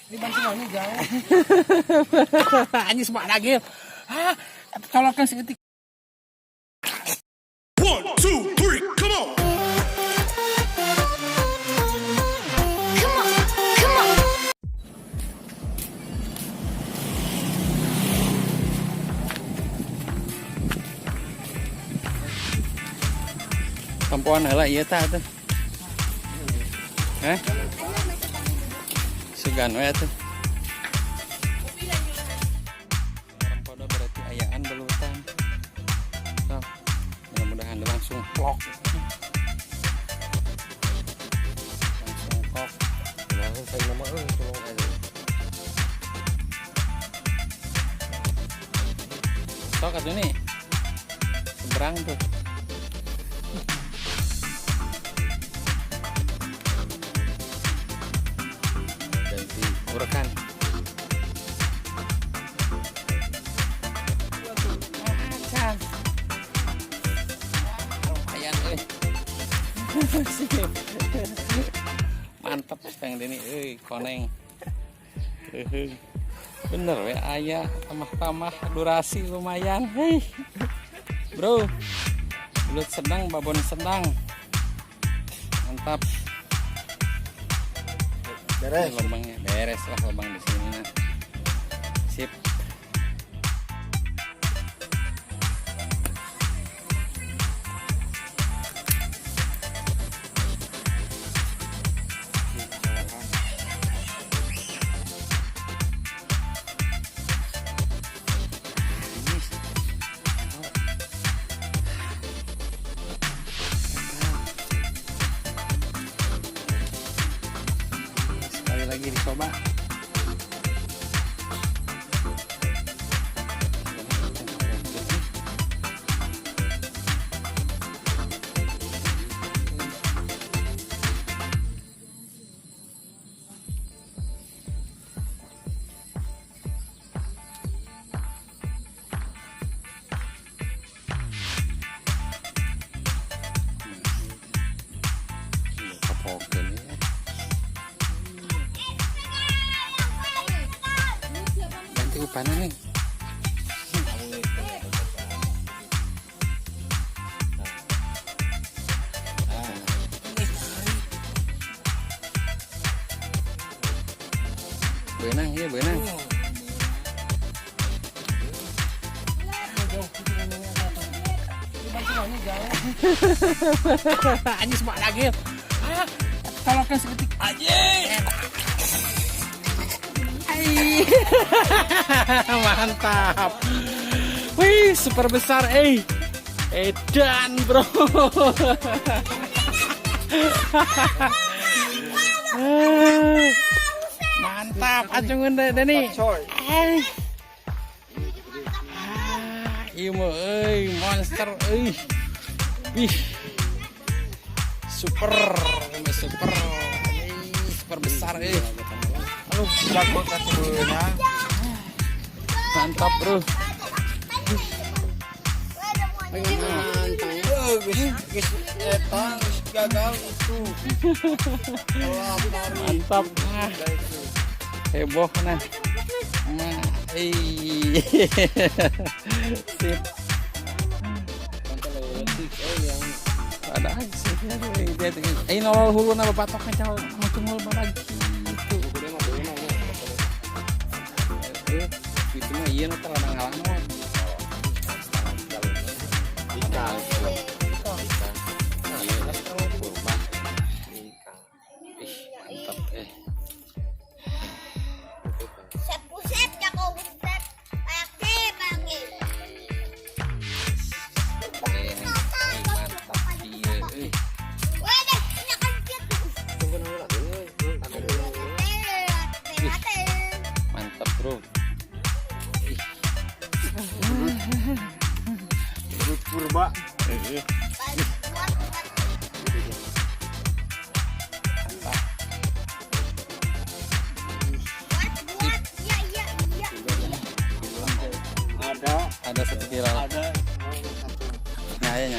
Dibantu jauh. Anjing semak lagi. Ah, colokkan seketik. 1, 2, 3, come on. Kampuan heula ieu tah atuh. Sugan we atuh. Pada berarti ayaan belutan. Nah, mudah-mudahan langsung plok. Langsung kok. Langsung saya nama tolong aja. Sok atuh nih. Seberang tuh. Ngurekan. Lumayan mantap Kang Deni koneng. Bener we aya tamah-tamah durasi lumayan. Hei. Bro. Belut sedang, babon sedang. Mantap. Beres lubangnya, beres lah lubang di sini nah. Sip. Lagi dicoba. Panas nih. Benang ya benang. Anjing semak lagi. Ah, colokkan seketik aja. Mantap. Wih, super besar edan bro. Mantap acungan Deni. Ieu mah monster Wih. Super besar Jago katulnya. Mantap bro. Gagal itu. Mantap. Heboh nah. Sip. Yang ada aja sih. Nolol huluna bapatoknya cal muncul lagi. Itu mah iya nanti ladang ngalamot. Set ya kau set. Pakai. Mantap iya. Waduh, ini kan gitu. Mantap bro. belut purba. Ada satu viral. Ada. Nah, ya.